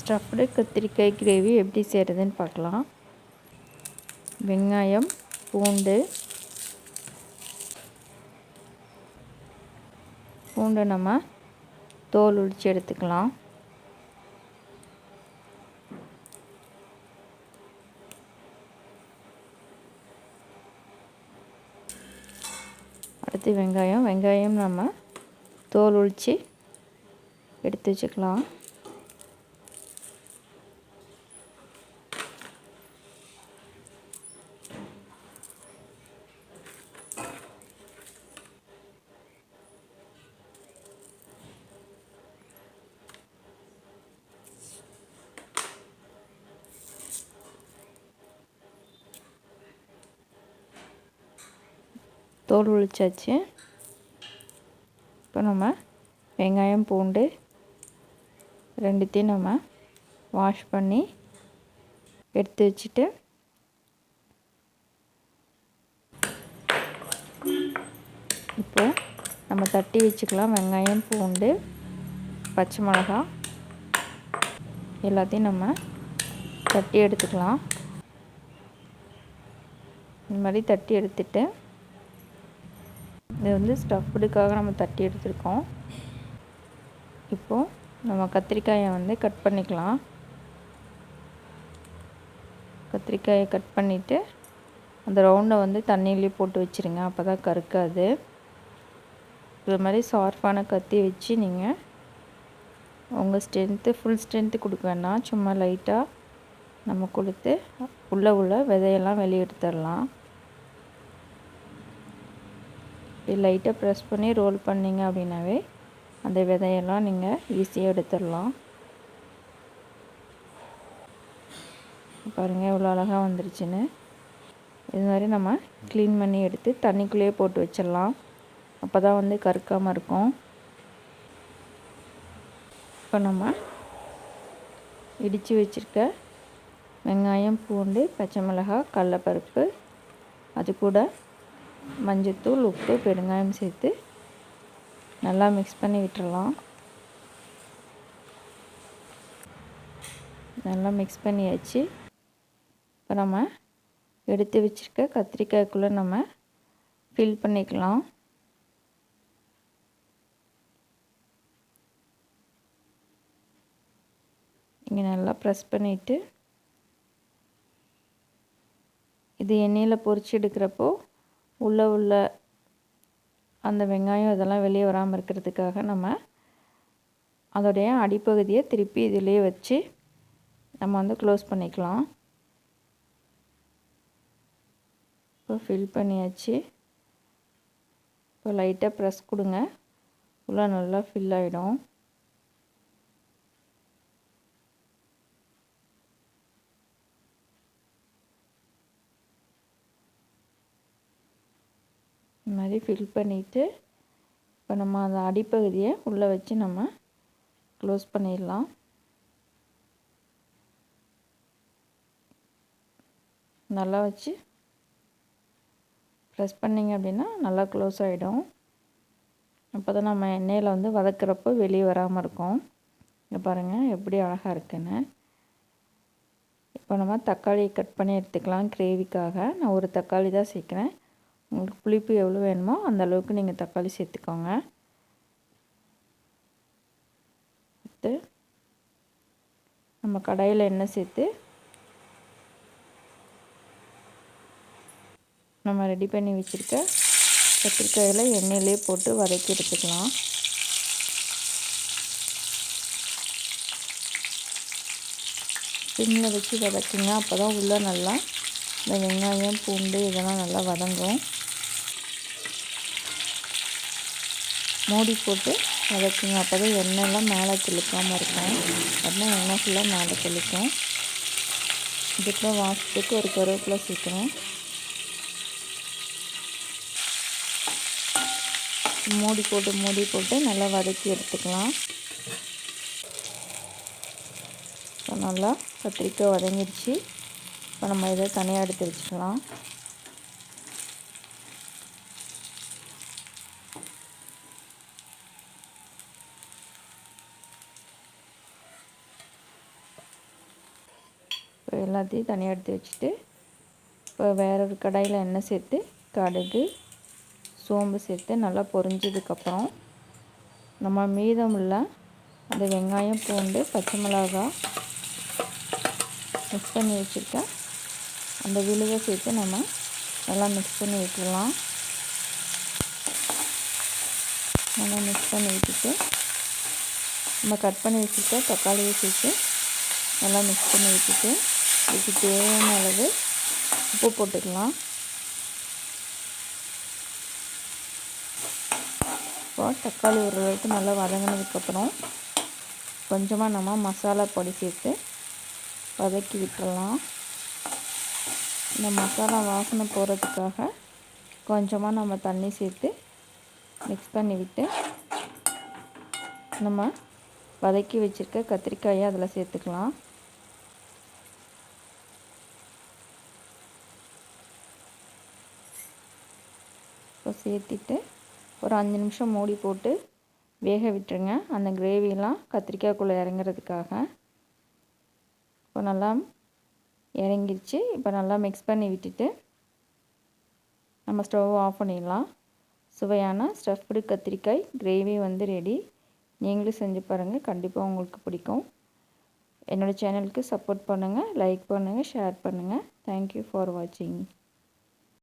Stuffed கத்திரிக்காய் gravy எப்படி செய்கிறதுன்னு பார்க்கலாம். வெங்காயம், பூண்டு நம்ம தோல் உரித்து எடுத்துக்கலாம். அடுத்து வெங்காயம் நம்ம தோல் உரித்து எடுத்து வச்சுக்கலாம். தோல் உரிச்சாச்சு. இப்போ நம்ம வெங்காயம், பூண்டு ரெண்டுத்தையும் நம்ம வாஷ் பண்ணி எடுத்து வச்சுட்டு இப்போ நம்ம தட்டி வச்சுக்கலாம். வெங்காயம், பூண்டு, பச்சை மிளகாய் எல்லாத்தையும் நம்ம தட்டி எடுத்துக்கலாம். இந்த மாதிரி தட்டி எடுத்துட்டு இது ஸ்டஃப்டுக்காக நம்ம தட்டி எடுத்துருக்கோம். இப்போது நம்ம கத்திரிக்காயை கட் பண்ணிக்கலாம். கத்திரிக்காயை கட் பண்ணிவிட்டு அந்த ரவுண்டை தண்ணியிலே போட்டு வச்சுருங்க. அப்போ தான் கருக்காது. இது மாதிரி ஷார்ப்பான கத்தி வச்சு நீங்கள் உங்கள் ஃபுல் ஸ்ட்ரென்த்து கொடுக்க வேண்டாம். சும்மா லைட்டாக நம்ம கொடுத்து உள்ள விதையெல்லாம் வெளியே எடுத்துடலாம். இது லைட்டாக ப்ரெஸ் பண்ணி ரோல் பண்ணிங்க அப்படின்னாவே அந்த விதையெல்லாம் நீங்கள் ஈஸியாக எடுத்துடலாம். பாருங்கள் எவ்வளோ அழகாக வந்துருச்சுன்னு. இது மாதிரி நம்ம க்ளீன் பண்ணி எடுத்து தண்ணிக்குள்ளேயே போட்டு வச்சிடலாம். அப்போ தான் கருக்காமல் இருக்கும். இப்போ நம்ம இடித்து வச்சுருக்க வெங்காயம், பூண்டு, பச்சை மிளகாய், கடலைப்பருப்பு, அது கூட மஞ்சத்தூள், உப்பு, பெருங்காயம் சேர்த்து நல்லா மிக்ஸ் பண்ணி விட்டுறலாம். நல்லா மிக்ஸ் பண்ணியாச்சு. இப்போ நம்ம எடுத்து வச்சுருக்க கத்திரிக்காய்க்குள்ளே நம்ம ஃபில் பண்ணிக்கலாம். இங்கே நல்லா ப்ரெஸ் பண்ணிவிட்டு இது எண்ணெயில் பொரிச்சு எடுக்கிறப்போ உள்ள அந்த வெங்காயம் இதெல்லாம் வெளியே வராமல் இருக்கிறதுக்காக நம்ம அதோடைய அடிப்பகுதியை திருப்பி இதிலே வச்சு நம்ம க்ளோஸ் பண்ணிக்கலாம். இப்போ ஃபில் பண்ணியாச்சு. இப்போ லைட்டாக ப்ரெஸ் கொடுங்க. உள்ளே நல்லா ஃபில் ஆகிடும். இந்த மாதிரி ஃபில் பண்ணிவிட்டு இப்போ நம்ம அந்த அடிப்பகுதியை உள்ளே வச்சு நம்ம க்ளோஸ் பண்ணிடலாம். நல்லா வச்சு ப்ரெஸ் பண்ணிங்க அப்படின்னா நல்லா க்ளோஸ் ஆகிடும். அப்போ தான் நம்ம எண்ணெயில் வதக்கிறப்போ வெளியே வராமல் இருக்கும். இங்கே பாருங்கள் எப்படி அழகாக இருக்குன்னு. இப்போ நம்ம தக்காளியை கட் பண்ணி எடுத்துக்கலாம். கிரேவிக்காக நான் ஒரு தக்காளி தான் சேர்க்குறேன். உங்களுக்கு புளிப்பு எவ்வளோ வேணுமோ அந்த அளவுக்கு நீங்கள் தக்காளி சேர்த்துக்கோங்க. அடுத்து நம்ம கடாயில் எண்ணெய் சேர்த்து நம்ம ரெடி பண்ணி வச்சுருக்க கத்திரிக்காயில் எண்ணெயிலே போட்டு வதக்கி எடுத்துக்கலாம். சிம்மில் வச்சு வதக்குங்க. அப்போ தான் உள்ளே நல்லா இந்த வெங்காயம், பூண்டு இதெல்லாம் நல்லா வதங்கும். மூடி போட்டு வதக்குங்க. அப்போ தான் எண்ணெய்லாம் மேலே தெளிக்காமல் இருக்கும். அப்படின்னா எண்ணெய் ஃபுல்லாக மேலே தெளிக்கும். இதுக்குள்ள வாசத்துக்கு ஒரு கருவேப்பிலை சேர்க்குறேன். மூடி போட்டு நல்லா வதக்கி எடுத்துக்கலாம். இப்போ நல்லா கத்திரிக்காய் வதங்கிடுச்சு. இப்போ நம்ம இதை தனியாக எடுத்து வச்சுக்கலாம். இப்போ எல்லாத்தையும் தனியாக எடுத்து வச்சுட்டு இப்போ வேற ஒரு கடாயில் எண்ணெய் சேர்த்து கடுகு சோம்பு சேர்த்து நல்லா பொரிஞ்சதுக்கப்புறம் நம்ம மீதமுள்ள அந்த வெங்காயம் பூண்டு பச்சை மிளகாய் மிக்ஸ் பண்ணி வச்சுருக்கேன் அந்த விழுதை சேர்த்து நம்ம நல்லா மிக்ஸ் பண்ணி விட்டுடலாம். நல்லா மிக்ஸ் பண்ணி விட்டுட்டு நம்ம கட் பண்ணி வச்சுருக்க தக்காளியை சேர்த்து நல்லா மிக்ஸ் பண்ணி விட்டுட்டு இதுக்கு தேவையான அளவு உப்பு போட்டுக்கலாம். இப்போ தக்காளி ஓரளவுக்கு நல்லா வதங்கினதுக்கப்புறம் கொஞ்சமாக நம்ம மசாலா பொடி சேர்த்து வதக்கி விட்டுடலாம். இந்த மசாலா வாசனை போகிறதுக்காக கொஞ்சமாக நம்ம தண்ணி சேர்த்து மிக்ஸ் பண்ணி விட்டு நம்ம வதக்கி வச்சுருக்க கத்திரிக்காயை அதில் சேர்த்துக்கலாம். இப்போ சேர்த்திட்டு ஒரு 5 நிமிஷம் மூடி போட்டு வேக விட்டுருங்க. அந்த கிரேவிலாம் கத்திரிக்காய்க்குள்ளே இறங்குறதுக்காக. இப்போ நல்லா இறங்கிருச்சு. இப்போ நல்லா மிக்ஸ் பண்ணி விட்டுட்டு நம்ம ஸ்டவ் ஆஃப் பண்ணிடலாம். சுவையான ஸ்டஃப்டு கத்திரிக்காய் கிரேவி வந்து ரெடி. நீங்களும் செஞ்சு பாருங்கள், கண்டிப்பாக உங்களுக்கு பிடிக்கும். என்னோடய சேனலுக்கு சப்போர்ட் பண்ணுங்கள், லைக் பண்ணுங்கள், ஷேர் பண்ணுங்கள். தேங்க்யூ ஃபார் வாட்சிங்.